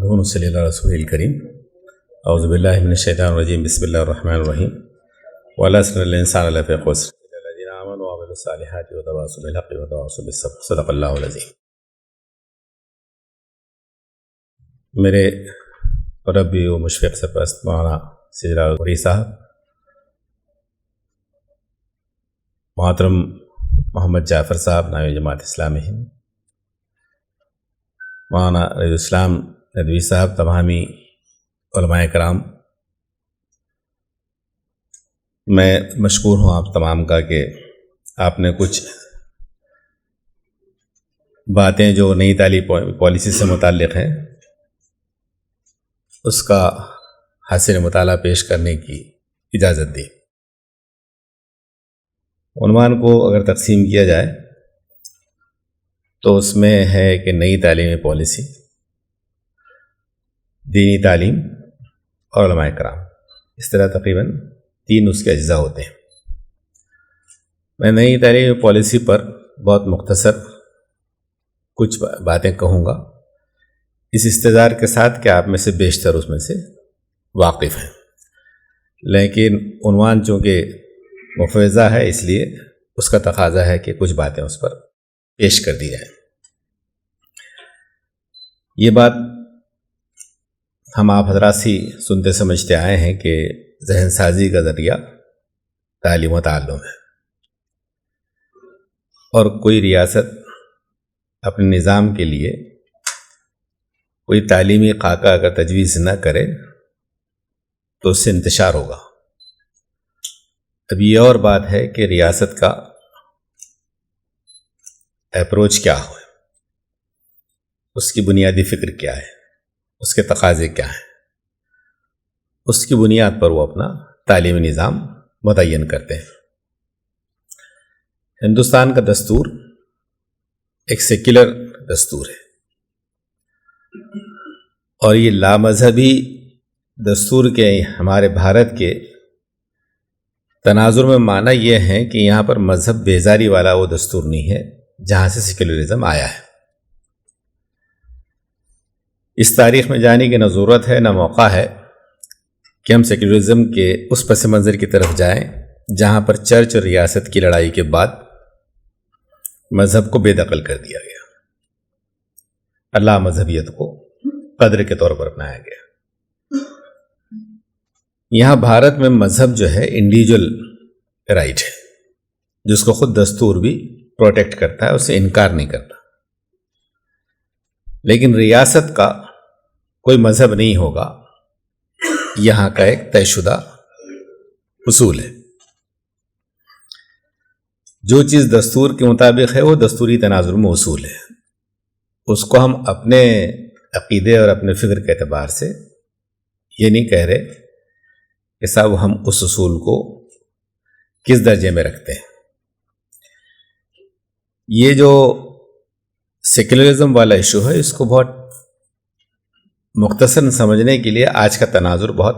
نحمده ونصلي على رسوله الكريم اعوذ بالله من الشیطان الرجیم بسم اللہ الرحمن الرحیم والعصر الانسان لفی خسر الا الذین آمنوا وعملوا الصالحات وتواصوا بالحق وتواصوا بالصبر صدق اللہ العظیم۔ میرے ربی و مشفق سرپرست مولانا سجلہ الغوری صاحب، محترم محمد جعفر صاحب نائب جماعت اسلامی ہند، مولانا رضی الاسلام ندوی صاحب، تمامی علماء کرام، میں مشکور ہوں آپ تمام کا کہ آپ نے کچھ باتیں جو نئی تعلیمی پالیسی سے متعلق ہیں اس کا حاصل مطالعہ پیش کرنے کی اجازت دی۔ عنوان کو اگر تقسیم کیا جائے تو اس میں ہے کہ نئی تعلیمی پالیسی، دینی تعلیم اور علماء کرام، اس طرح تقریباً 3 اس کے اجزاء ہوتے ہیں۔ میں نئی تعلیمی پالیسی پر بہت مختصر کچھ باتیں کہوں گا، اس استدار کے ساتھ کہ آپ میں سے بیشتر اس میں سے واقف ہیں، لیکن عنوان چونکہ مفوضہ ہے اس لیے اس کا تقاضا ہے کہ کچھ باتیں اس پر پیش کر دی جائیں۔ یہ بات ہم آپ حضرات سے سنتے سمجھتے آئے ہیں کہ ذہن سازی کا ذریعہ تعلیم و تعلم ہے، اور کوئی ریاست اپنے نظام کے لیے کوئی تعلیمی خاکہ اگر تجویز نہ کرے تو اس سے انتشار ہوگا۔ اب یہ اور بات ہے کہ ریاست کا اپروچ کیا ہو، اس کی بنیادی فکر کیا ہے، اس کے تقاضے کیا ہیں، اس کی بنیاد پر وہ اپنا تعلیمی نظام متعین کرتے ہیں۔ ہندوستان کا دستور ایک سیکولر دستور ہے، اور یہ لامذہبی دستور کے ہمارے بھارت کے تناظر میں معنی یہ ہے کہ یہاں پر مذہب بیزاری والا وہ دستور نہیں ہے جہاں سے سیکولرزم آیا ہے۔ اس تاریخ میں جانے کی نہ ضرورت ہے نہ موقع ہے کہ ہم سیکولرزم کے اس پس منظر کی طرف جائیں جہاں پر چرچ اور ریاست کی لڑائی کے بعد مذہب کو بے دخل کر دیا گیا، اللہ مذہبیت کو قدر کے طور پر اپنایا گیا۔ یہاں بھارت میں مذہب جو ہے انڈیویجول رائٹ ہے، جس کو خود دستور بھی پروٹیکٹ کرتا ہے، اسے انکار نہیں کرتا، لیکن ریاست کا کوئی مذہب نہیں ہوگا، یہاں کا ایک طے شدہ اصول ہے۔ جو چیز دستور کے مطابق ہے وہ دستوری تناظر میں اصول ہے، اس کو ہم اپنے عقیدے اور اپنے فکر کے اعتبار سے یہ نہیں کہہ رہے کہ صاحب ہم اس اصول کو کس درجے میں رکھتے ہیں۔ یہ جو سیکولرزم والا ایشو ہے اس کو بہت مختصر سمجھنے کے لیے آج کا تناظر بہت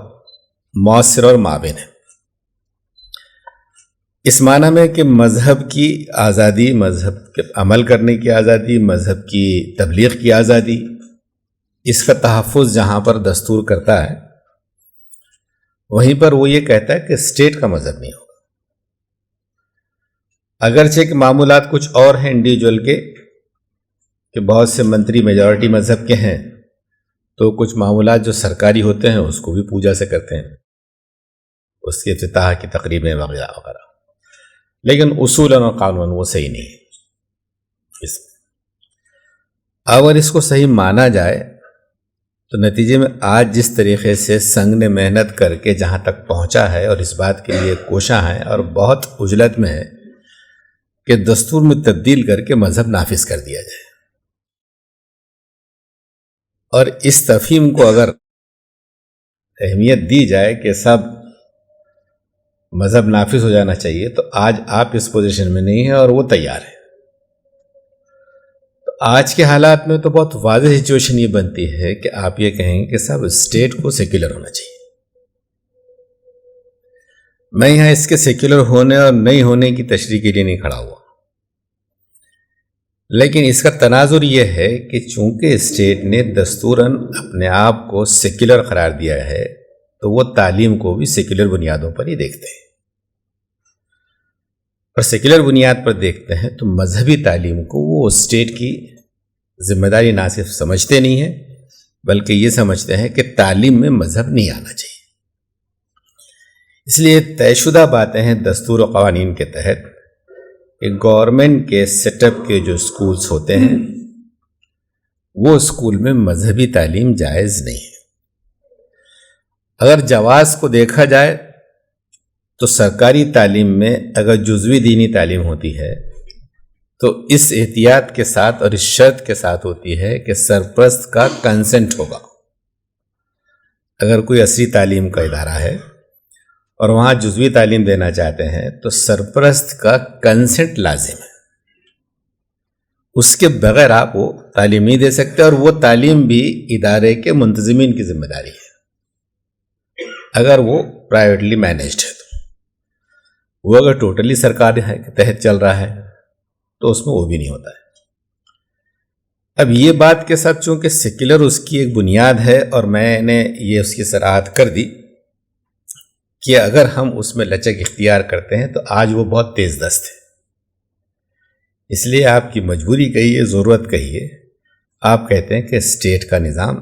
مؤثر اور معاون ہے، اس معنی میں کہ مذہب کی آزادی، مذہب کے عمل کرنے کی آزادی، مذہب کی تبلیغ کی آزادی، اس کا تحفظ جہاں پر دستور کرتا ہے وہیں پر وہ یہ کہتا ہے کہ اسٹیٹ کا مذہب نہیں ہوگا۔ اگرچہ کہ معمولات کچھ اور ہیں انڈیویجول کے، کہ بہت سے منتری میجورٹی مذہب کے ہیں تو کچھ معمولات جو سرکاری ہوتے ہیں اس کو بھی پوجا سے کرتے ہیں، اس کے افتتاح کی تقریبیں وغیرہ وغیرہ، لیکن اصولاً اور قانون وہ صحیح نہیں ہے۔ اگر اس کو صحیح مانا جائے تو نتیجے میں آج جس طریقے سے سنگ نے محنت کر کے جہاں تک پہنچا ہے اور اس بات کے لیے کوشاں ہیں اور بہت عجلت میں ہے کہ دستور میں تبدیل کر کے مذہب نافذ کر دیا جائے، اور اس تفہیم کو اگر اہمیت دی جائے کہ سب مذہب نافذ ہو جانا چاہیے تو آج آپ اس پوزیشن میں نہیں ہیں اور وہ تیار ہے۔ تو آج کے حالات میں تو بہت واضح سچویشن یہ بنتی ہے کہ آپ یہ کہیں کہ سب اسٹیٹ کو سیکولر ہونا چاہیے۔ میں یہاں اس کے سیکولر ہونے اور نہیں ہونے کی تشریح کے لیے نہیں کھڑا ہوا، لیکن اس کا تناظر یہ ہے کہ چونکہ اسٹیٹ نے دستوراً اپنے آپ کو سیکولر قرار دیا ہے تو وہ تعلیم کو بھی سیکولر بنیادوں پر ہی دیکھتے ہیں، اور سیکولر بنیاد پر دیکھتے ہیں تو مذہبی تعلیم کو وہ اسٹیٹ کی ذمہ داری نہ صرف سمجھتے نہیں ہیں بلکہ یہ سمجھتے ہیں کہ تعلیم میں مذہب نہیں آنا چاہیے۔ اس لیے طے شدہ باتیں ہیں دستور و قوانین کے تحت کہ گورنمنٹ کے سیٹ اپ کے جو اسکولس ہوتے ہیں وہ اسکول میں مذہبی تعلیم جائز نہیں ہے۔ اگر جواز کو دیکھا جائے تو سرکاری تعلیم میں اگر جزوی دینی تعلیم ہوتی ہے تو اس احتیاط کے ساتھ اور اس شرط کے ساتھ ہوتی ہے کہ سرپرست کا کنسنٹ ہوگا۔ اگر کوئی عصری تعلیم کا ادارہ ہے اور وہاں جزوی تعلیم دینا چاہتے ہیں تو سرپرست کا کنسنٹ لازم ہے، اس کے بغیر آپ وہ تعلیم نہیں دے سکتے، اور وہ تعلیم بھی ادارے کے منتظمین کی ذمہ داری ہے اگر وہ پرائیویٹلی مینیجڈ ہے۔ تو وہ اگر ٹوٹلی سرکار کے تحت چل رہا ہے تو اس میں وہ بھی نہیں ہوتا ہے۔ اب یہ بات کے ساتھ چونکہ سیکولر اس کی ایک بنیاد ہے اور میں نے یہ اس کی صراحت کر دی کہ اگر ہم اس میں لچک اختیار کرتے ہیں تو آج وہ بہت تیز دست ہے، اس لیے آپ کی مجبوری کہیے، ضرورت کہیے، آپ کہتے ہیں کہ اسٹیٹ کا نظام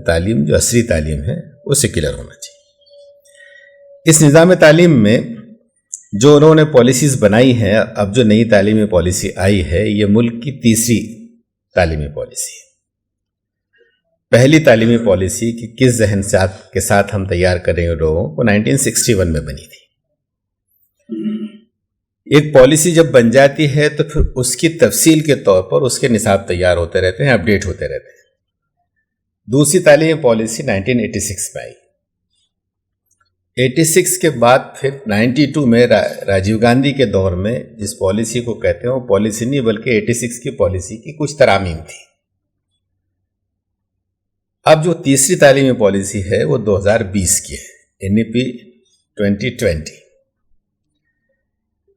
تعلیم جو عصری تعلیم ہے وہ سیکولر ہونا چاہیے۔ اس نظام تعلیم میں جو انہوں نے پالیسیز بنائی ہیں، اب جو نئی تعلیمی پالیسی آئی ہے یہ ملک کی تیسری تعلیمی پالیسی ہے۔ پہلی تعلیمی پالیسی کی کس ذہن کے ساتھ ہم تیار کر رہے ہیں لوگوں کو 1961 میں بنی تھی۔ ایک پالیسی جب بن جاتی ہے تو پھر اس کی تفصیل کے طور پر اس کے نصاب تیار ہوتے رہتے ہیں، اپڈیٹ ہوتے رہتے ہیں۔ دوسری تعلیمی پالیسی 1986 میں آئی۔ 86 کے بعد پھر 92 میں راجیو گاندھی کے دور میں جس پالیسی کو کہتے ہیں وہ پالیسی نہیں بلکہ 86 کی پالیسی کی کچھ ترامیم تھی۔ اب جو تیسری تعلیمی پالیسی ہے وہ 2020 کی ہے، NEP 2020۔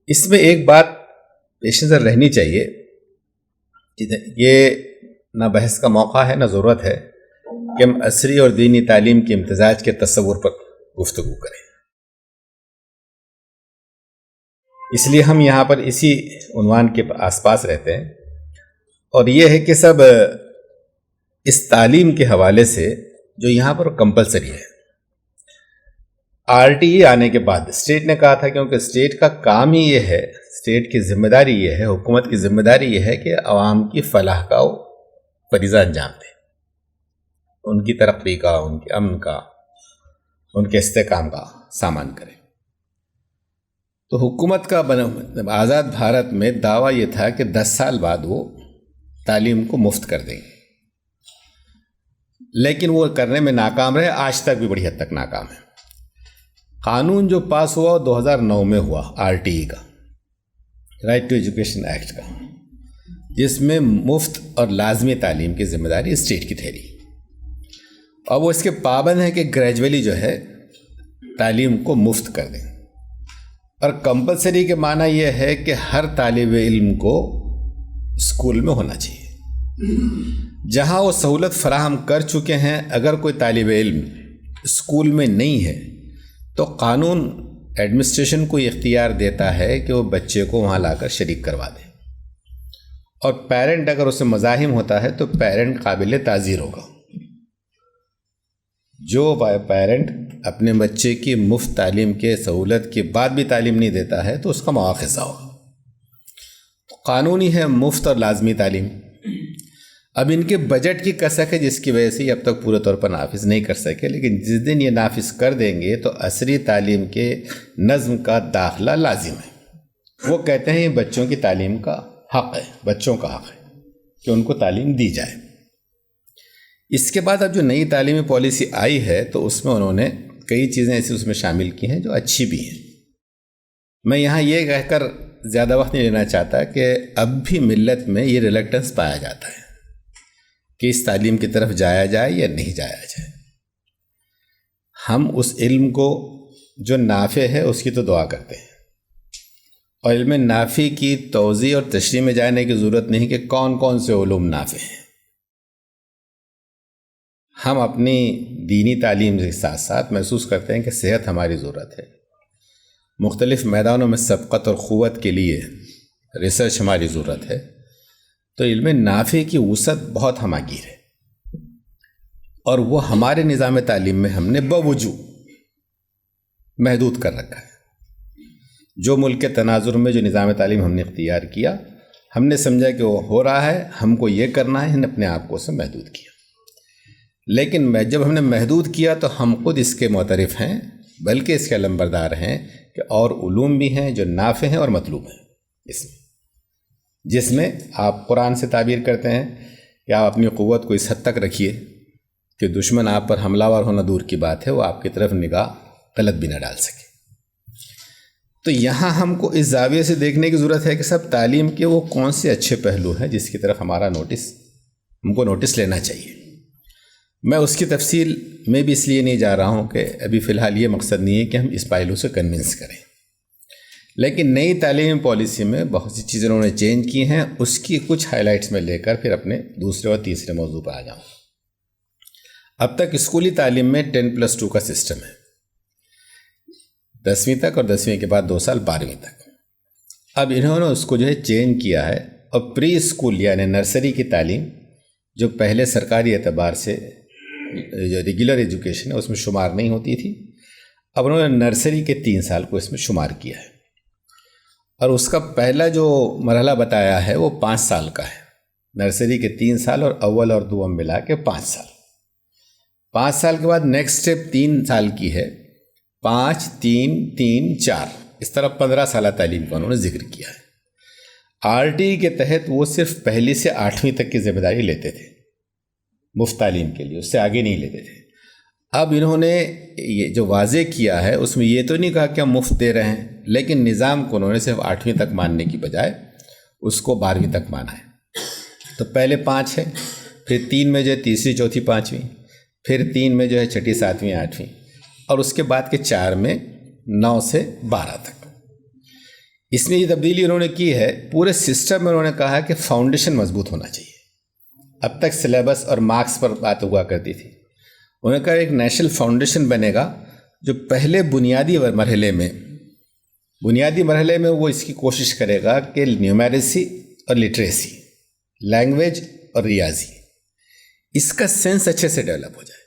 اس میں ایک بات پیش نظر رہنی چاہیے، یہ نہ بحث کا موقع ہے نہ ضرورت ہے کہ ہم عصری اور دینی تعلیم کے امتزاج کے تصور پر گفتگو کریں، اس لیے ہم یہاں پر اسی عنوان کے آس پاس رہتے ہیں، اور یہ ہے کہ سب اس تعلیم کے حوالے سے جو یہاں پر کمپلسری ہے۔ RTE آنے کے بعد اسٹیٹ نے کہا تھا، کیونکہ اسٹیٹ کا کام ہی یہ ہے، اسٹیٹ کی ذمہ داری یہ ہے، حکومت کی ذمہ داری یہ ہے کہ عوام کی فلاح کا فریضہ انجام دے، ان کی ترقی کا، ان کے امن کا، ان کے استحکام کا سامان کرے۔ تو حکومت کا آزاد بھارت میں دعویٰ یہ تھا کہ 10 سال بعد وہ تعلیم کو مفت کر دیں گے، لیکن وہ کرنے میں ناکام رہے، آج تک بھی بڑی حد تک ناکام ہے۔ قانون جو پاس ہوا 2009 میں ہوا RTE کا، رائٹ ٹو ایجوکیشن ایکٹ کا، جس میں مفت اور لازمی تعلیم کی ذمہ داری اسٹیٹ کی ٹھہری، اور وہ اس کے پابند ہیں کہ گریجولی جو ہے تعلیم کو مفت کر دیں، اور کمپلسری کے معنی یہ ہے کہ ہر طالب علم کو اسکول میں ہونا چاہیے۔ جہاں وہ سہولت فراہم کر چکے ہیں، اگر کوئی طالب علم اسکول میں نہیں ہے تو قانون ایڈمنسٹریشن کو اختیار دیتا ہے کہ وہ بچے کو وہاں لا کر شریک کروا دے، اور پیرنٹ اگر اسے مزاحم ہوتا ہے تو پیرنٹ قابل تعزیر ہوگا۔ جو پیرنٹ اپنے بچے کی مفت تعلیم کے سہولت کے بعد بھی تعلیم نہیں دیتا ہے تو اس کا مواخذہ ہوگا۔ قانونی ہے مفت اور لازمی تعلیم۔ اب ان کے بجٹ کی کسک ہے جس کی وجہ سے یہ اب تک پورے طور پر نافذ نہیں کر سکے، لیکن جس دن یہ نافذ کر دیں گے تو عصری تعلیم کے نظم کا داخلہ لازم ہے۔ وہ کہتے ہیں یہ بچوں کی تعلیم کا حق ہے، بچوں کا حق ہے کہ ان کو تعلیم دی جائے۔ اس کے بعد اب جو نئی تعلیمی پالیسی آئی ہے تو اس میں انہوں نے کئی چیزیں ایسی اس میں شامل کی ہیں جو اچھی بھی ہیں۔ میں یہاں یہ کہہ کر زیادہ وقت نہیں لینا چاہتا کہ اب بھی ملت میں یہ ریلیکٹنس پایا جاتا ہے کہ اس تعلیم کی طرف جایا جائے یا نہیں جایا جائے۔ ہم اس علم کو جو نافع ہے اس کی تو دعا کرتے ہیں، اور علم نافع کی توضیح اور تشریح میں جانے کی ضرورت نہیں کہ کون کون سے علوم نافع ہیں. ہم اپنی دینی تعلیم کے ساتھ ساتھ محسوس کرتے ہیں کہ صحت ہماری ضرورت ہے. مختلف میدانوں میں سبقت اور قوت کے لیے ریسرچ ہماری ضرورت ہے. تو علم نافع کی وسعت بہت ہماگیر ہے، اور وہ ہمارے نظام تعلیم میں ہم نے بوجو محدود کر رکھا ہے. جو ملک کے تناظر میں جو نظام تعلیم ہم نے اختیار کیا، ہم نے سمجھا کہ وہ ہو رہا ہے، ہم کو یہ کرنا ہے، ہم نے اپنے آپ کو اسے محدود کیا. لیکن جب ہم نے محدود کیا تو ہم خود اس کے معترف ہیں، بلکہ اس کے علمبردار ہیں کہ اور علوم بھی ہیں جو نافع ہیں اور مطلوب ہیں اس میں، جس میں آپ قرآن سے تعبیر کرتے ہیں کہ آپ اپنی قوت کو اس حد تک رکھیے کہ دشمن آپ پر حملہ آور ہونا دور کی بات ہے، وہ آپ کی طرف نگاہ غلط بھی نہ ڈال سکے. تو یہاں ہم کو اس زاویے سے دیکھنے کی ضرورت ہے کہ سب تعلیم کے وہ کون سے اچھے پہلو ہیں جس کی طرف ہم کو نوٹس لینا چاہیے. میں اس کی تفصیل میں بھی اس لیے نہیں جا رہا ہوں کہ ابھی فی الحال یہ مقصد نہیں ہے کہ ہم اس پہلو سے کنونس کریں، لیکن نئی تعلیمی پالیسی میں بہت سی چیزیں انہوں نے چینج کی ہیں. اس کی کچھ ہائی لائٹس میں لے کر پھر اپنے دوسرے اور تیسرے موضوع پر آ جاؤں. اب تک اسکولی تعلیم میں 10+2 کا سسٹم ہے، 10ویں تک، اور 10ویں کے بعد 2 سال 12ویں تک. اب انہوں نے اس کو جو ہے چینج کیا ہے، اور پری اسکول یعنی نرسری کی تعلیم جو پہلے سرکاری اعتبار سے جو ریگولر ایجوکیشن ہے اس میں شمار نہیں ہوتی تھی، اب انہوں نے نرسری کے 3 سال کو اس میں شمار کیا ہے. اور اس کا پہلا جو مرحلہ بتایا ہے وہ 5 سال کا ہے. نرسری کے 3 سال اور اول اور دوم ملا کے 5 سال. 5 سال کے بعد نیکسٹ اسٹیپ 3 سال کی ہے، 5 3 3 4، اس طرح 15 سالہ تعلیم کا انہوں نے ذکر کیا ہے. RTE کے تحت وہ صرف پہلی سے 8ویں تک کی ذمہ داری لیتے تھے مفت تعلیم کے لیے، اس سے آگے نہیں لیتے تھے. اب انہوں نے یہ جو واضح کیا ہے اس میں یہ تو نہیں کہا کہ ہم مفت دے رہے ہیں، لیکن نظام کو انہوں نے صرف 8ویں تک ماننے کی بجائے اس کو 12ویں تک مانا ہے. تو پہلے 5 ہے، پھر 3 میں جو ہے تیسری چوتھی 5ویں، پھر 3 میں جو ہے چھٹی 7ویں 8ویں، اور اس کے بعد کے 4 میں 9 سے 12 تک. اس میں یہ تبدیلی انہوں نے کی ہے. پورے سسٹم میں انہوں نے کہا کہ فاؤنڈیشن مضبوط ہونا چاہیے. اب تک سلیبس اور مارکس پر بات ہوا کرتی تھی، انہوں نے کہا ایک نیشنل فاؤنڈیشن بنے گا جو پہلے بنیادی مرحلے میں وہ اس کی کوشش کرے گا کہ نیومیریسی اور لٹریسی، لینگویج اور ریاضی، اس کا سینس اچھے سے ڈیولپ ہو جائے.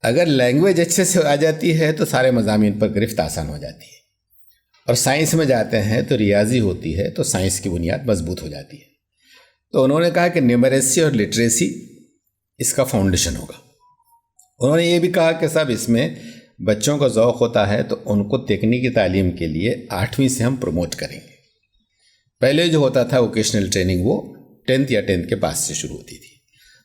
اگر لینگویج اچھے سے آ جاتی ہے تو سارے مضامین پر گرفت آسان ہو جاتی ہے، اور سائنس میں جاتے ہیں تو ریاضی ہوتی ہے تو سائنس کی بنیاد مضبوط ہو جاتی ہے. تو انہوں نے کہا کہ نیومیریسی اور لٹریسی اس کا فاؤنڈیشن ہوگا. انہوں نے یہ بھی کہا کہ صاحب اس میں بچوں کا ذوق ہوتا ہے تو ان کو تکنیکی تعلیم کے لیے 8ویں سے ہم پروموٹ کریں گے. پہلے جو ہوتا تھا ووکیشنل ٹریننگ وہ 10th یا 10th کے پاس سے شروع ہوتی تھی.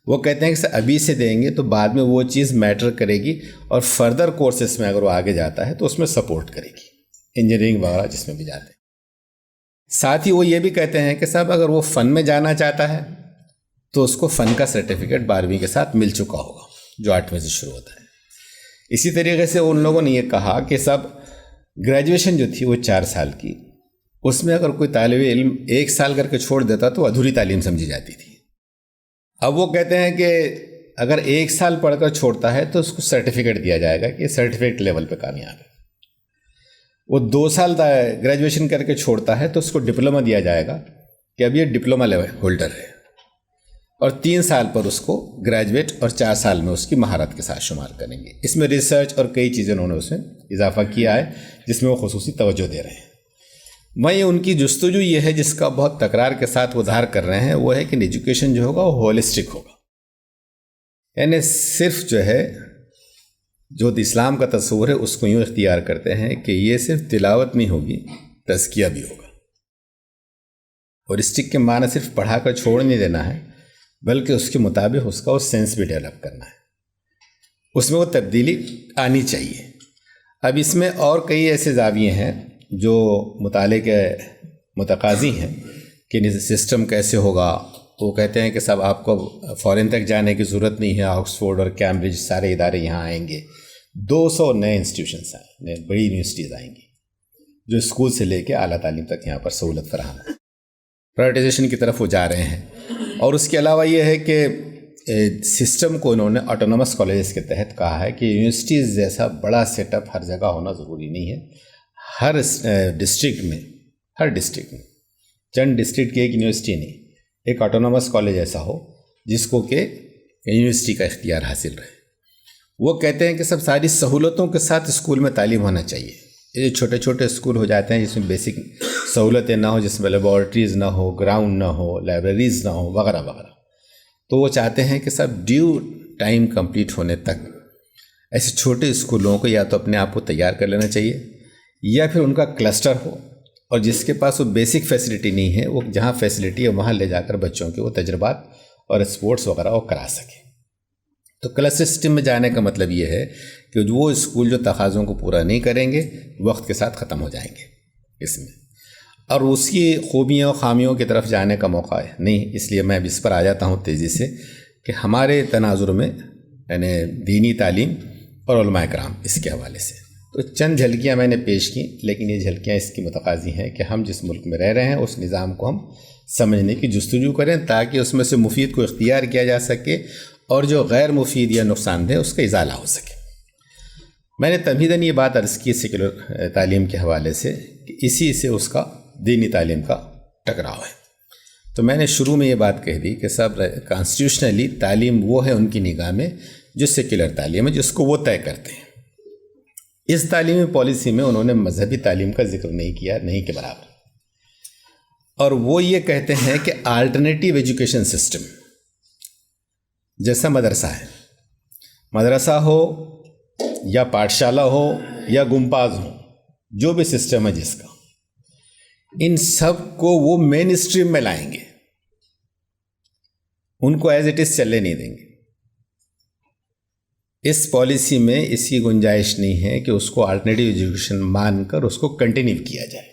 وہ کہتے ہیں کہ ابھی سے دیں گے تو بعد میں وہ چیز میٹر کرے گی، اور فردر کورسز میں اگر وہ آگے جاتا ہے تو اس میں سپورٹ کرے گی، انجینئرنگ وغیرہ جس میں بھی جاتے ہیں. ساتھ ہی وہ یہ بھی کہتے ہیں کہ صاحب اگر وہ فن میں جانا چاہتا ہے تو اس کو فن کا سرٹیفکیٹ 12ویں کے ساتھ مل چکا ہوگا جو 8ویں سے شروع ہوتا ہے. اسی طریقے سے ان لوگوں نے یہ کہا کہ صاحب گریجویشن جو تھی وہ 4 سال کی، اس میں اگر کوئی طالب علم 1 سال کر کے چھوڑ دیتا تو ادھوری تعلیم سمجھی جاتی تھی. اب وہ کہتے ہیں کہ اگر 1 سال پڑھ کر چھوڑتا ہے تو اس کو سرٹیفکیٹ دیا جائے گا کہ سرٹیفکیٹ لیول پہ کامیاب ہے. وہ 2 سال گریجویشن کر کے چھوڑتا ہے تو اس کو ڈپلومہ دیا جائے گا کہ اب یہ ڈپلومہ لیول ہولڈر ہے، اور 3 سال پر اس کو گریجویٹ، اور 4 سال میں اس کی مہارت کے ساتھ شمار کریں گے. اس میں ریسرچ اور کئی چیزیں انہوں نے اس میں اضافہ کیا ہے جس میں وہ خصوصی توجہ دے رہے ہیں. میں ان کی جستجو یہ ہے جس کا بہت تکرار کے ساتھ وہ اظہار کر رہے ہیں، وہ ہے کہ ایجوکیشن جو ہوگا وہ ہولسٹک ہوگا. یعنی صرف جو ہے جو اسلام کا تصور ہے اس کو یوں اختیار کرتے ہیں کہ یہ صرف تلاوت نہیں ہوگی، تزکیہ بھی ہوگا. اور اسٹک کے معنی صرف پڑھا کر چھوڑ نہیں دینا ہے، بلکہ اس کے مطابق اس کا وہ سینس بھی ڈیولپ کرنا ہے، اس میں وہ تبدیلی آنی چاہیے. اب اس میں اور کئی ایسے زاویے ہیں جو مطالعے کے متقاضی ہیں کہ سسٹم کیسے ہوگا. وہ کہتے ہیں کہ صاحب آپ کو فارن تک جانے کی ضرورت نہیں ہے، آکسفورڈ اور کیمبرج سارے ادارے یہاں آئیں گے، 200 نئے انسٹیٹیوشنس آئیں، بڑی یونیورسٹیز آئیں گی جو اسکول سے لے کے اعلیٰ تعلیم تک یہاں پر سہولت فراہم ہے. پرائیویٹائزیشن کی طرف وہ جا رہے ہیں. اور اس کے علاوہ یہ ہے کہ سسٹم کو انہوں نے آٹونومس کالجز کے تحت کہا ہے کہ یونیورسٹیز جیسا بڑا سیٹ اپ ہر جگہ ہونا ضروری نہیں ہے. ہر ڈسٹرکٹ میں چند ڈسٹرکٹ کی ایک یونیورسٹی نہیں, ایک آٹونومس کالج ایسا ہو جس کو کہ یونیورسٹی کا اختیار حاصل رہے. وہ کہتے ہیں کہ سب ساری سہولتوں کے ساتھ اسکول میں تعلیم ہونا چاہیے. یہ چھوٹے چھوٹے اسکول ہو جاتے ہیں جس میں بیسک سہولتیں نہ ہو, جس میں لیبارٹریز نہ ہو, گراؤنڈ نہ ہو, لائبریریز نہ ہو, وغیرہ وغیرہ. تو وہ چاہتے ہیں کہ سب ڈیو ٹائم کمپلیٹ ہونے تک ایسے چھوٹے اسکولوں کو یا تو اپنے آپ کو تیار کر لینا چاہیے, یا پھر ان کا کلسٹر ہو, اور جس کے پاس وہ بیسک فیسلٹی نہیں ہے وہ جہاں فیسلٹی ہے وہاں لے جا کر بچوں کے وہ تجربات اور اسپورٹس وغیرہ وہ کرا سکے. تو کلسٹر سسٹم میں جانے کا مطلب یہ ہے کہ وہ اسکول جو تقاضوں کو پورا نہیں کریں گے وقت کے ساتھ ختم ہو جائیں گے اس میں, اور اس کی خوبیوں اور خامیوں کی طرف جانے کا موقع ہے نہیں. اس لیے میں اب اس پر آ جاتا ہوں تیزی سے کہ ہمارے تناظر میں یعنی دینی تعلیم اور علماء کرام اس کے حوالے سے تو چند جھلکیاں میں نے پیش کی, لیکن یہ جھلکیاں اس کی متقاضی ہیں کہ ہم جس ملک میں رہ رہے ہیں اس نظام کو ہم سمجھنے کی جستجو کریں تاکہ اس میں سے مفید کو اختیار کیا جا سکے اور جو غیر مفید یا نقصان دہ اس کا ازالہ ہو سکے. میں نے تمہیداً یہ بات عرض کی سیکولر تعلیم کے حوالے سے کہ اسی سے اس کا دینی تعلیم کا ٹکراؤ ہے. تو میں نے شروع میں یہ بات کہہ دی کہ سب کانسٹیٹیوشنلی تعلیم وہ ہے ان کی نگاہ میں جو سیکولر تعلیم ہے جس کو وہ طے کرتے ہیں. اس تعلیمی پالیسی میں انہوں نے مذہبی تعلیم کا ذکر نہیں کیا, نہیں کے برابر. اور وہ یہ کہتے ہیں کہ آلٹرنیٹیو ایجوکیشن سسٹم جیسا مدرسہ ہو یا پاٹھشالہ ہو یا گمپاز ہو, جو بھی سسٹم ہے جس کا, ان سب کو وہ مین اسٹریم میں لائیں گے, ان کو ایز اٹ از چلنے نہیں دیں گے. اس پالیسی میں اس کی گنجائش نہیں ہے کہ اس کو آلٹرنیٹیو ایجوکیشن مان کر اس کو کنٹینیو کیا جائے.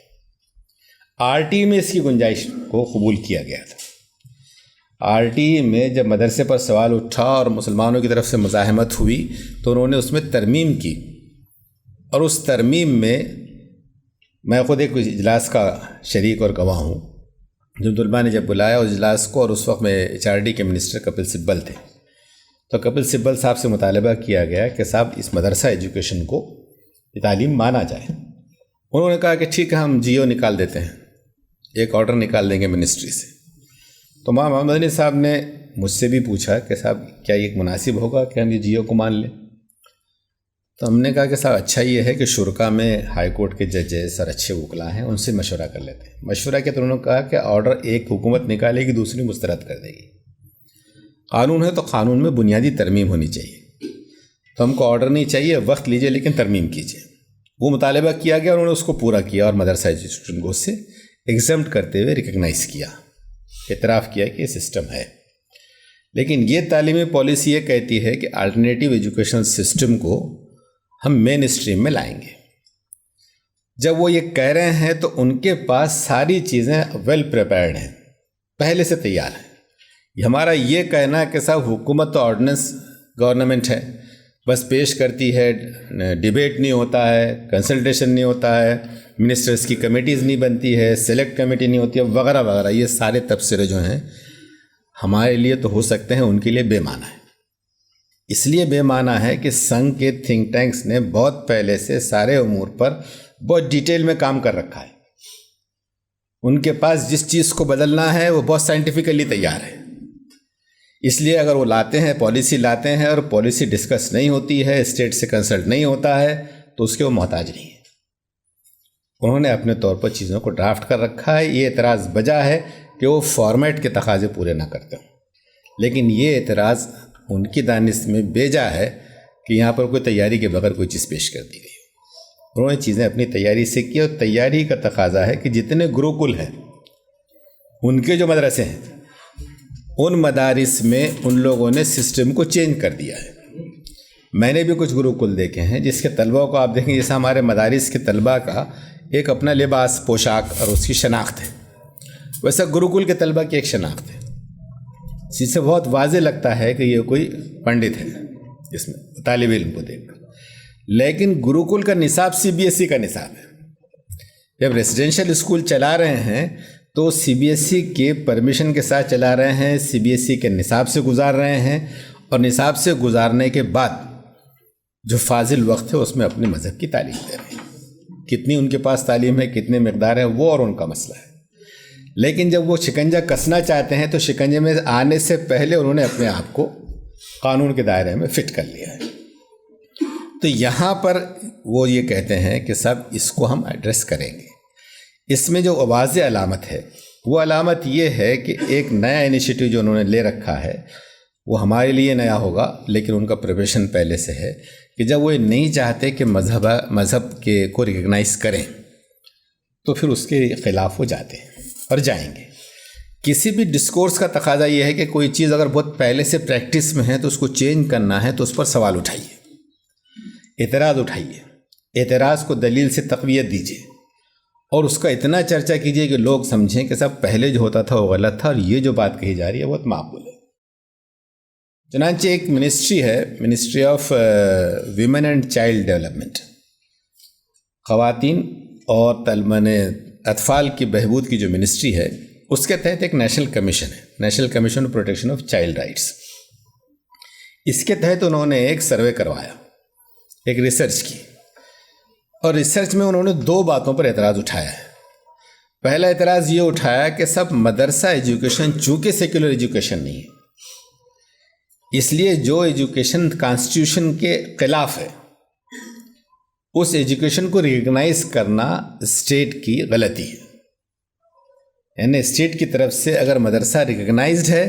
آر ٹی میں اس کی گنجائش کو قبول کیا گیا تھا. آر ٹی میں جب مدرسے پر سوال اٹھا اور مسلمانوں کی طرف سے مزاحمت ہوئی تو انہوں نے اس میں ترمیم کی, اور اس ترمیم میں خود ایک اجلاس کا شریک اور گواہ ہوں. جو طلباء نے جب بلایا اس اجلاس کو, اور اس وقت میں ایچ آر ڈی کے منسٹر کپل سبل تھے, تو کپل سبل صاحب سے مطالبہ کیا گیا کہ صاحب اس مدرسہ ایجوکیشن کو تعلیم مانا جائے. انہوں نے کہا کہ ٹھیک ہے ہم جیو نکال دیتے ہیں, ایک آرڈر نکال دیں گے منسٹری سے. تو امام محمد مدنی صاحب نے مجھ سے بھی پوچھا کہ صاحب کیا یہ مناسب ہوگا کہ ہم یہ جیو کو مان لیں. تو ہم نے کہا کہ صاحب اچھا یہ ہے کہ شرکا میں ہائی کورٹ کے ججز اور اچھے وکلا ہیں, ان سے مشورہ کر لیتے ہیں. مشورہ کے تو انہوں نے کہا کہ آرڈر ایک حکومت نکالے گی دوسری مسترد کر دے گی. قانون ہے تو قانون میں بنیادی ترمیم ہونی چاہیے. تو ہم کو آرڈر نہیں چاہیے, وقت لیجئے لیکن ترمیم کیجئے. وہ مطالبہ کیا گیا, انہوں نے اس کو پورا کیا اور مدرسہ ایجوکیشن کو اس سے ایگزمپٹ کرتے ہوئے ریکگنائز کیا, اعتراف کیا کہ یہ سسٹم ہے. لیکن یہ تعلیمی پالیسی یہ کہتی ہے کہ آلٹرنیٹیو ایجوکیشن سسٹم کو ہم مین اسٹریم میں لائیں گے. جب وہ یہ کہہ رہے ہیں تو ان کے پاس ساری چیزیں ویل پریپیئرڈ ہیں, پہلے سے تیار ہیں. ہمارا یہ کہنا ہے کہ صاحب حکومت تو آرڈیننس گورنمنٹ ہے, بس پیش کرتی ہے, ڈیبیٹ نہیں ہوتا ہے, کنسلٹیشن نہیں ہوتا ہے, منسٹرز کی کمیٹیز نہیں بنتی ہے, سلیکٹ کمیٹی نہیں ہوتی ہے, وغیرہ وغیرہ. یہ سارے تبصرے جو ہیں ہمارے لیے تو ہو سکتے ہیں, ان کے لیے بے معنی ہے. اس لیے بے معنی ہے کہ سنگھ کے تھنک ٹینکس نے بہت پہلے سے سارے امور پر بہت ڈیٹیل میں کام کر رکھا ہے. ان کے پاس جس چیز کو بدلنا ہے وہ بہت سائنٹیفکلی تیار ہے. اس لیے اگر وہ لاتے ہیں, پالیسی لاتے ہیں اور پالیسی ڈسکس نہیں ہوتی ہے, اسٹیٹ سے کنسلٹ نہیں ہوتا ہے, تو اس کے وہ محتاج نہیں ہیں. انہوں نے اپنے طور پر چیزوں کو ڈرافٹ کر رکھا ہے. یہ اعتراض بجا ہے کہ وہ فارمیٹ کے تقاضے پورے نہ کرتے ہوں, لیکن یہ اعتراض ان کی دانش میں بیجا ہے کہ یہاں پر کوئی تیاری کے بغیر کوئی چیز پیش کر دی گئی. انہوں نے چیزیں اپنی تیاری سے کی, اور تیاری کا تقاضا ہے کہ جتنے گروکل ہیں ان کے جو مدرسے ہیں ان مدارس میں ان لوگوں نے سسٹم کو چینج کر دیا ہے. میں نے بھی کچھ گروکل دیکھے ہیں جس کے طلباء کو آپ دیکھیں, جیسا ہمارے مدارس کے طلباء کا ایک اپنا لباس, پوشاک اور اس کی شناخت ہے, ویسا گروکل کے طلباء کی ایک شناخت ہے, جس سے بہت واضح لگتا ہے کہ یہ کوئی پنڈت ہے اس میں طالب علم کو دیکھ کر. لیکن گروکل کا نصاب CBSE کا نصاب ہے. جب ریزیڈینشیل اسکول چلا رہے ہیں تو سی بی ایس ای کے پرمیشن کے ساتھ چلا رہے ہیں، سی بی ایس ای کے نصاب سے گزار رہے ہیں، اور نصاب سے گزارنے کے بعد جو فاضل وقت ہے اس میں اپنے مذہب کی تعلیم دے رہے ہیں۔ کتنی ان کے پاس تعلیم ہے، کتنے مقدار ہے، وہ اور ان کا مسئلہ ہے۔ لیکن جب وہ شکنجہ کسنا چاہتے ہیں تو شکنجے میں آنے سے پہلے انہوں نے اپنے آپ کو قانون کے دائرے میں فٹ کر لیا ہے۔ تو یہاں پر وہ یہ کہتے ہیں کہ سب اس کو ہم ایڈریس کریں گے۔ اس میں جو واضح علامت ہے وہ علامت یہ ہے کہ ایک نیا انیشیٹو جو انہوں نے لے رکھا ہے وہ ہمارے لیے نیا ہوگا، لیکن ان کا پریپریشن پہلے سے ہے کہ جب وہ نہیں چاہتے کہ مذہب کے کو ریکگنائز کریں تو پھر اس کے خلاف وہ جاتے ہیں اور جائیں گے۔ کسی بھی ڈسکورس کا تقاضا یہ ہے کہ کوئی چیز اگر بہت پہلے سے پریکٹس میں ہے تو اس کو چینج کرنا ہے تو اس پر سوال اٹھائیے، اعتراض اٹھائیے، اعتراض کو دلیل سے تقویت دیجیے، اور اس کا اتنا چرچا کیجیے کہ لوگ سمجھیں کہ سب پہلے جو ہوتا تھا وہ غلط تھا اور یہ جو بات کہی جا رہی ہے بہت معقول ہے۔ چنانچہ ایک منسٹری ہے، ministry of women and child development, خواتین اور اطفال کی بہبود کی جو منسٹری ہے، اس کے تحت ایک نیشنل کمیشن ہے، national commission of protection of child rights. اس کے تحت انہوں نے ایک سروے کروایا، ایک ریسرچ کی، اور ریسرچ میں انہوں نے 2 باتوں پر اعتراض اٹھایا ہے۔ پہلا اعتراض یہ اٹھایا کہ سب مدرسہ ایجوکیشن چونکہ سیکولر ایجوکیشن نہیں ہے، اس لیے جو ایجوکیشن کانسٹیٹیوشن کے خلاف ہے اس ایجوکیشن کو ریکگنائز کرنا اسٹیٹ کی غلطی ہے۔ یعنی اسٹیٹ کی طرف سے اگر مدرسہ ریکگنائزڈ ہے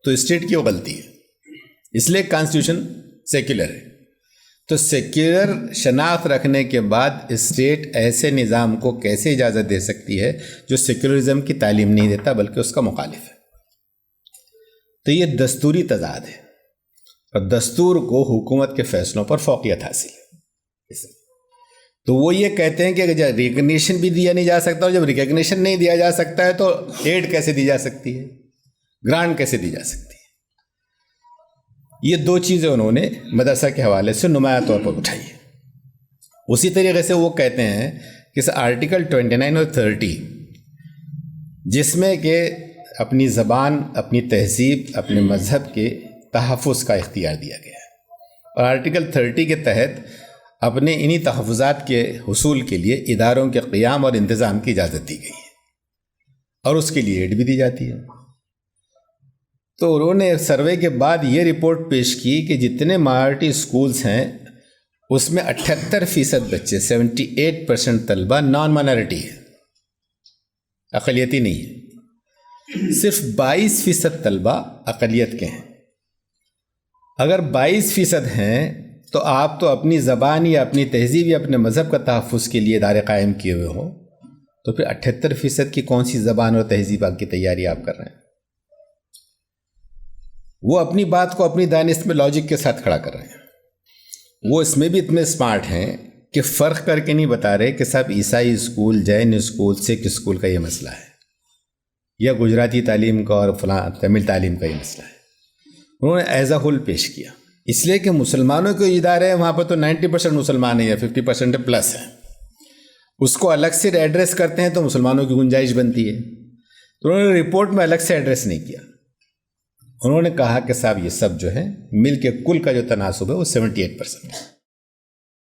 تو اسٹیٹ کی وہ غلطی ہے، اس لیے کانسٹیٹیوشن سیکولر ہے۔ تو سیکولر شناخت رکھنے کے بعد اسٹیٹ ایسے نظام کو کیسے اجازت دے سکتی ہے جو سیکولرزم کی تعلیم نہیں دیتا بلکہ اس کا مخالف ہے؟ تو یہ دستوری تضاد ہے، اور دستور کو حکومت کے فیصلوں پر فوقیت حاصل ہے۔ تو وہ یہ کہتے ہیں کہ جب ریکگنیشن بھی دیا نہیں جا سکتا، اور جب ریکگنیشن نہیں دیا جا سکتا ہے تو ایڈ کیسے دی جا سکتی ہے، گرانٹ کیسے دی جا سکتی ہے؟ یہ 2 چیزیں انہوں نے مدرسہ کے حوالے سے نمایاں طور پر اٹھائی ہے۔ اسی طریقے سے وہ کہتے ہیں کہ آرٹیکل 29 اور 30 جس میں کہ اپنی زبان، اپنی تہذیب، اپنے مذہب کے تحفظ کا اختیار دیا گیا ہے، اور آرٹیکل 30 کے تحت اپنے انہی تحفظات کے حصول کے لیے اداروں کے قیام اور انتظام کی اجازت دی گئی ہے، اور اس کے لیے ایڈ بھی دی جاتی ہے۔ تو انہوں نے سروے کے بعد یہ رپورٹ پیش کی کہ جتنے مائنورٹی اسکولز ہیں اس میں 78% بچے، 78% طلبہ نان مائنورٹی ہے، اقلیتی نہیں ہے، صرف 22% طلبہ اقلیت کے ہیں۔ اگر 22% ہیں تو آپ تو اپنی زبان یا اپنی تہذیب یا اپنے مذہب کا تحفظ کے لیے ادارے قائم کیے ہوئے ہوں، تو پھر 78% کی کون سی زبان اور تہذیب کی تیاری آپ کر رہے ہیں؟ وہ اپنی بات کو اپنی دانست میں لاجک کے ساتھ کھڑا کر رہے ہیں۔ وہ اس میں بھی اتنے اسمارٹ ہیں کہ فرق کر کے نہیں بتا رہے کہ صاحب عیسائی اسکول، جین اسکول، سکھ اسکول کا یہ مسئلہ ہے، یا گجراتی تعلیم کا اور فلاں تمل تعلیم کا یہ مسئلہ ہے۔ انہوں نے ایز اے ہول پیش کیا، اس لیے کہ مسلمانوں کے ادارے ہیں وہاں پر تو 90% مسلمان ہیں یا 50% پلس ہیں، اس کو الگ سے ایڈریس کرتے ہیں تو مسلمانوں کی گنجائش بنتی ہے۔ تو انہوں نے رپورٹ میں الگ سے ایڈریس نہیں کیا، انہوں نے کہا کہ صاحب یہ سب جو ہے مل کے کل کا جو تناسب ہے وہ 78% ہے،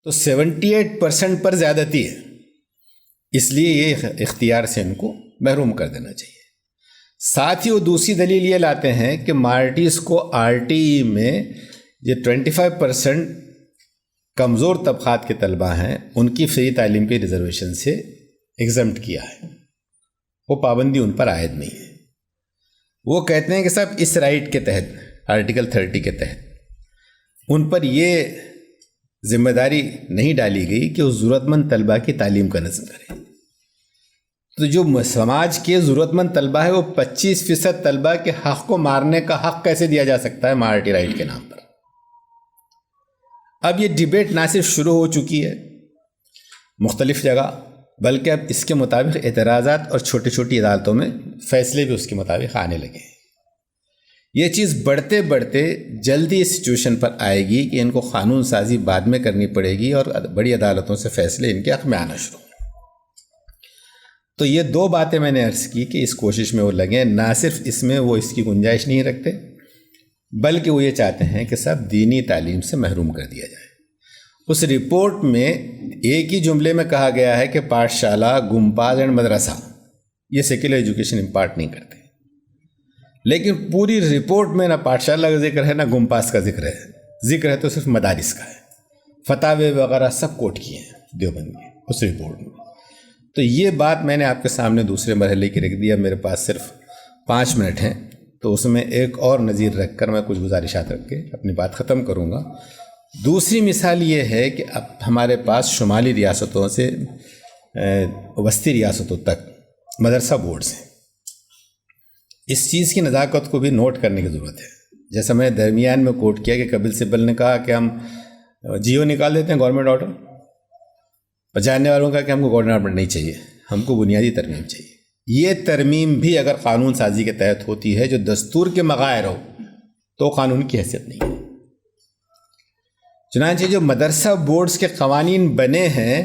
تو 78% پر زیادتی ہے، اس لیے یہ اختیار سے ان کو محروم کر دینا چاہیے۔ ساتھ ہی وہ دوسری دلیل یہ لاتے ہیں کہ مائنورٹیز کو آر ٹی ای میں یہ 25% کمزور طبقات کے طلبہ ہیں ان کی فری تعلیم کے ریزرویشن سے ایگزمپٹ کیا ہے، وہ پابندی ان پر عائد نہیں ہے۔ وہ کہتے ہیں کہ صاحب اس رائٹ کے تحت، آرٹیکل 30 کے تحت ان پر یہ ذمہ داری نہیں ڈالی گئی کہ وہ ضرورت مند طلبہ کی تعلیم کا نظم کریں۔ تو جو سماج کے ضرورت مند طلبہ ہے وہ 25% طلبہ کے حق کو مارنے کا حق کیسے دیا جا سکتا ہے مائنورٹی رائٹ کے نام پر؟ اب یہ ڈیبیٹ نہ صرف شروع ہو چکی ہے مختلف جگہ، بلکہ اب اس کے مطابق اعتراضات اور چھوٹی چھوٹی عدالتوں میں فیصلے بھی اس کے مطابق آنے لگے ہیں۔ یہ چیز بڑھتے بڑھتے جلدی اس سچویشن پر آئے گی کہ ان کو قانون سازی بعد میں کرنی پڑے گی اور بڑی عدالتوں سے فیصلے ان کے حق میں آنا شروع ہوں۔ تو یہ دو باتیں میں نے عرض کی کہ اس کوشش میں وہ لگے، نہ صرف اس میں وہ اس کی گنجائش نہیں رکھتے بلکہ وہ یہ چاہتے ہیں کہ سب دینی تعلیم سے محروم کر دیا جائے۔ اس رپورٹ میں ایک ہی جملے میں کہا گیا ہے کہ پاٹھشالہ، گمپاز اینڈ مدرسہ یہ سیکولر ایجوکیشن امپارٹ نہیں کرتے، لیکن پوری رپورٹ میں نہ پاٹھشالہ کا ذکر ہے نہ گمپاز کا ذکر ہے تو صرف مدارس کا ہے۔ فتاوے وغیرہ سب کوٹ کیے ہیں دیوبند کے اس رپورٹ میں۔ تو یہ بات میں نے آپ کے سامنے دوسرے مرحلے کی رکھ دیا۔ میرے پاس صرف 5 منٹ ہیں تو اس میں ایک اور نظیر رکھ کر میں کچھ گزارشات رکھ کے اپنی بات ختم کروں گا۔ دوسری مثال یہ ہے کہ اب ہمارے پاس شمالی ریاستوں سے وسطی ریاستوں تک مدرسہ بورڈز ہیں۔ اس چیز کی نزاکت کو بھی نوٹ کرنے کی ضرورت ہے۔ جیسا میں نے درمیان میں کوٹ کیا کہ کپل سبل نے کہا کہ ہم جیو نکال دیتے ہیں گورنمنٹ آرڈر، اور جاننے والوں کا کہ ہم کو گورنمنٹ آرڈر نہیں چاہیے، ہم کو بنیادی ترمیم چاہیے۔ یہ ترمیم بھی اگر قانون سازی کے تحت ہوتی ہے جو دستور کے مغائر ہو تو قانون کی حیثیت نہیں ہے۔ چنانچہ جو مدرسہ بورڈز کے قوانین بنے ہیں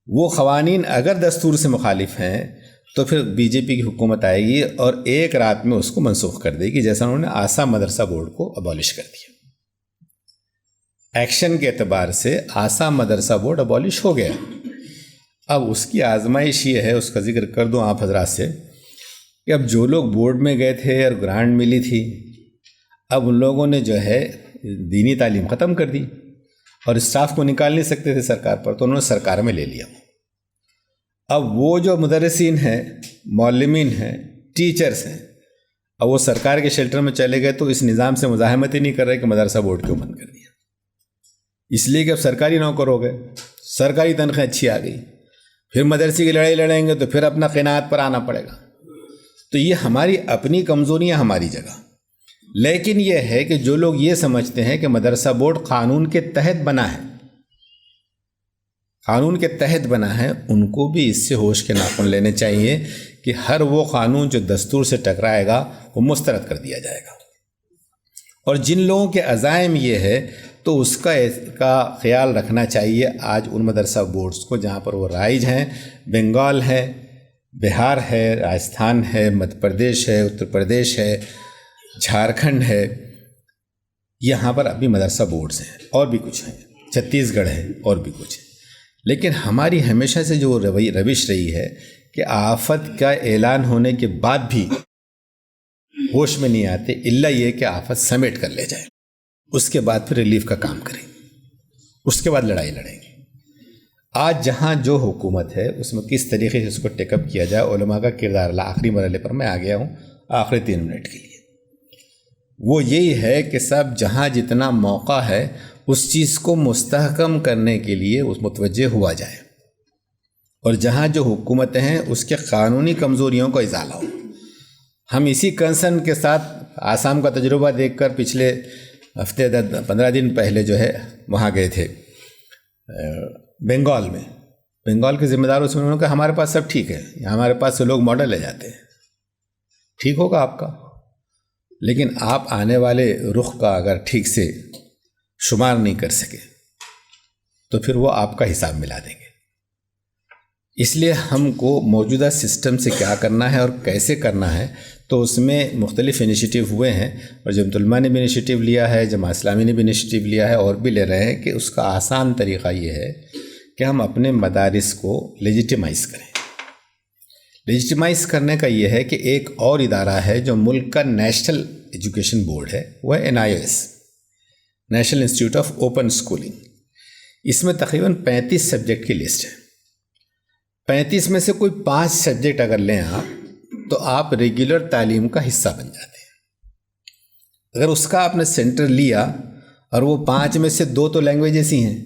وہ قوانین اگر دستور سے مخالف ہیں تو پھر بی جے پی کی حکومت آئے گی اور ایک رات میں اس کو منسوخ کر دے گی، جیسا انہوں نے آسام مدرسہ بورڈ کو ابالش کر دیا۔ ایکشن کے اعتبار سے آسام مدرسہ بورڈ ابالش ہو گیا۔ اب اس کی آزمائش یہ ہے، اس کا ذکر کر دوں آپ حضرات سے، کہ اب جو لوگ بورڈ میں گئے تھے اور گرانٹ ملی تھی، اب ان لوگوں نے جو ہے دینی تعلیم ختم کر دی اور اسٹاف کو نکال نہیں سکتے تھے سرکار پر، تو انہوں نے سرکار میں لے لیا۔ اب وہ جو مدرسین ہیں، معلمین ہیں، ٹیچرز ہیں، اب وہ سرکار کے شیلٹر میں چلے گئے تو اس نظام سے مزاحمت ہی نہیں کر رہے کہ مدرسہ بورڈ کیوں بند کر دیا، اس لیے کہ اب سرکاری نوکر ہو گئے، سرکاری تنخواہ اچھی آ گئی، پھر مدرسے کی لڑائی لڑیں گے تو پھر اپنا قناعت پر آنا پڑے گا۔ تو یہ ہماری اپنی کمزوریاں ہماری جگہ، لیکن یہ ہے کہ جو لوگ یہ سمجھتے ہیں کہ مدرسہ بورڈ قانون کے تحت بنا ہے، قانون کے تحت بنا ہے، ان کو بھی اس سے ہوش کے ناخن لینے چاہیے کہ ہر وہ قانون جو دستور سے ٹکرائے گا وہ مسترد کر دیا جائے گا۔ اور جن لوگوں کے عزائم یہ ہے تو اس کا خیال رکھنا چاہیے آج ان مدرسہ بورڈز کو جہاں پر وہ رائج ہیں، بنگال ہے، بہار ہے، راجستھان ہے، مدھیہ پردیش ہے، اتر پردیش ہے، جھارکھنڈ ہے، یہاں پر ابھی مدرسہ بورڈز ہیں، اور بھی کچھ ہیں، چھتیس گڑھ ہے، اور بھی کچھ ہے۔ لیکن ہماری ہمیشہ سے جو روش رہی ہے کہ آفت کا اعلان ہونے کے بعد بھی ہوش میں نہیں آتے، الا یہ کہ آفت سمیٹ کر لے جائے، اس کے بعد پھر ریلیف کا کام کریں، اس کے بعد لڑائی لڑیں گے۔ آج جہاں جو حکومت ہے اس میں کس طریقے سے اس کو ٹیک اپ کیا جائے، علماء کا کردار آخری مرحلے پر میں آ گیا ہوں، آخری 3 منٹ کے لیے وہ یہی ہے کہ سب جہاں جتنا موقع ہے اس چیز کو مستحکم کرنے کے لیے اس متوجہ ہوا جائے، اور جہاں جو حکومتیں ہیں اس کے قانونی کمزوریوں کا ازالہ ہو۔ ہم اسی کنسرن کے ساتھ آسام کا تجربہ دیکھ کر پچھلے ہفتے 15 دن پہلے جو ہے وہاں گئے تھے بنگال میں۔ بنگال کے ذمہ داروں سے انہوں نے کہا ہمارے پاس سب ٹھیک ہے، ہمارے پاس سے لوگ ماڈل لے جاتے ہیں، ٹھیک ہوگا آپ کا، لیکن آپ آنے والے رخ کا اگر ٹھیک سے شمار نہیں کر سکے تو پھر وہ آپ کا حساب ملا دیں گے۔ اس لیے ہم کو موجودہ سسٹم سے کیا کرنا ہے اور کیسے کرنا ہے، تو اس میں مختلف انیشیٹو ہوئے ہیں، اور جمعیت علماء نے بھی انیشیٹو لیا ہے، جماعت اسلامی نے بھی انیشیٹو لیا ہے، اور بھی لے رہے ہیں، کہ اس کا آسان طریقہ یہ ہے کہ ہم اپنے مدارس کو لیجیٹیمائز کریں۔ لیجیٹیمائز کرنے کا یہ ہے کہ ایک اور ادارہ ہے جو ملک کا نیشنل ایجوکیشن بورڈ ہے، وہ ہے NIOS، national institute of open schooling. اس میں تقریباً 35 سبجیکٹ کی لسٹ ہے۔ 35 میں سے کوئی 5 سبجیکٹ اگر لیں آپ تو آپ ریگولر تعلیم کا حصہ بن جاتے ہیں۔ اگر اس کا آپ نے سینٹر لیا اور وہ 5 میں سے 2 تو لینگویجز ہی ہیں،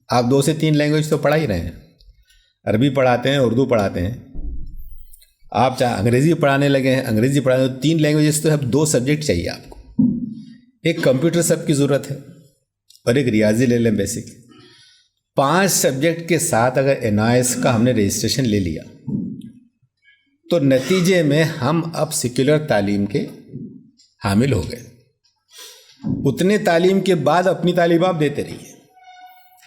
آپ 2 سے 3 لینگویج تو پڑھا ہی رہے ہیں، عربی پڑھاتے ہیں، اردو پڑھاتے ہیں، آپ چاہے انگریزی پڑھانے لگے ہیں، انگریزی پڑھانے، 3 لینگویجز تو اب 2 سبجیکٹ چاہیے آپ کو۔ ایک کمپیوٹر سب کی ضرورت ہے اور ایک ریاضی لے لیں بیسک۔ 5 سبجیکٹ کے ساتھ اگر NIOS کا ہم نے رجسٹریشن لے لیا تو نتیجے میں ہم اب سیکولر تعلیم کے حامل ہو گئے۔ اتنے تعلیم کے بعد اپنی تعلیم آپ دیتے رہیے،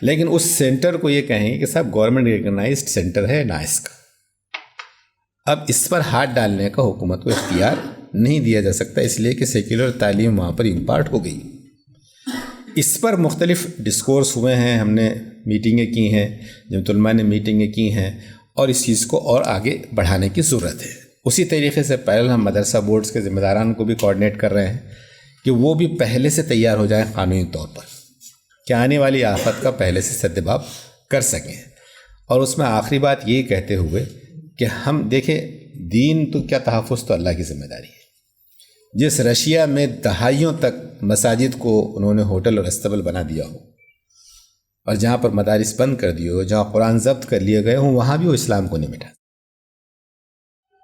لیکن اس سینٹر کو یہ کہیں کہ صاحب گورنمنٹ ریکگنائزڈ سینٹر ہے NIOS کا، اب اس پر ہاتھ ڈالنے کا حکومت کو اختیار نہیں دیا جا سکتا، اس لیے کہ سیکولر تعلیم وہاں پر امپارٹ ہو گئی۔ اس پر مختلف ڈسکورس ہوئے ہیں، ہم نے میٹنگیں کی ہیں، جمعیت علماء نے میٹنگیں کی ہیں، اور اس چیز کو اور آگے بڑھانے کی ضرورت ہے۔ اسی طریقے سے پہلے ہم مدرسہ بورڈز کے ذمہ داران کو بھی کوآرڈینیٹ کر رہے ہیں کہ وہ بھی پہلے سے تیار ہو جائیں قانونی طور پر، کہ آنے والی آفت کا پہلے سے سدباب کر سکیں۔ اور اس میں آخری بات یہ کہتے ہوئے کہ ہم دیکھیں، دین تو کیا، تحفظ تو اللہ کی ذمہ داری ہے۔ جس رشیا میں دہائیوں تک مساجد کو انہوں نے ہوٹل اور استبل بنا دیا ہو، اور جہاں پر مدارس بند کر دیے ہو، جہاں قرآن ضبط کر لیے گئے ہوں، وہاں بھی وہ اسلام کو نہیں مٹا،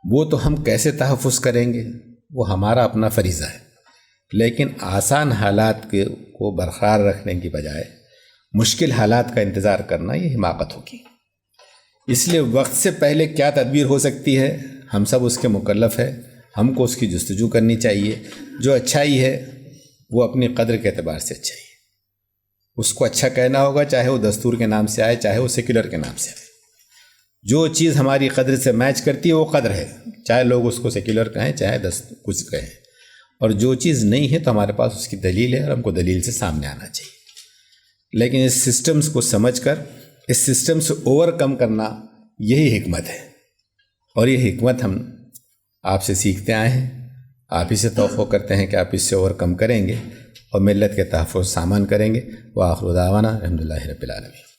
وہ تو ہم کیسے تحفظ کریں گے؟ وہ ہمارا اپنا فریضہ ہے۔ لیکن آسان حالات کو برقرار رکھنے کی بجائے مشکل حالات کا انتظار کرنا یہ حماقت ہوگی۔ اس لیے وقت سے پہلے کیا تدبیر ہو سکتی ہے، ہم سب اس کے مکلف ہے، ہم کو اس کی جستجو کرنی چاہیے۔ جو اچھائی ہے وہ اپنی قدر کے اعتبار سے اچھائی ہے، اس کو اچھا کہنا ہوگا، چاہے وہ دستور کے نام سے آئے، چاہے وہ سیکولر کے نام سے آئے۔ جو چیز ہماری قدر سے میچ کرتی ہے وہ قدر ہے، چاہے لوگ اس کو سیکولر کہیں، چاہے کچھ کہیں۔ اور جو چیز نہیں ہے تو ہمارے پاس اس کی دلیل ہے، اور ہم کو دلیل سے سامنے آنا چاہیے۔ لیکن اس سسٹمز کو سمجھ کر اس سسٹم سے اوور کم کرنا، یہی حکمت ہے، اور یہ حکمت ہم آپ سے سیکھتے آئے ہیں۔ آپ ہی سے توقع کرتے ہیں کہ آپ اس سے اوور کم کریں گے اور ملت کے تحفظ سامان کریں گے۔ وآخر دعوانا الحمدللہ رب العالمین۔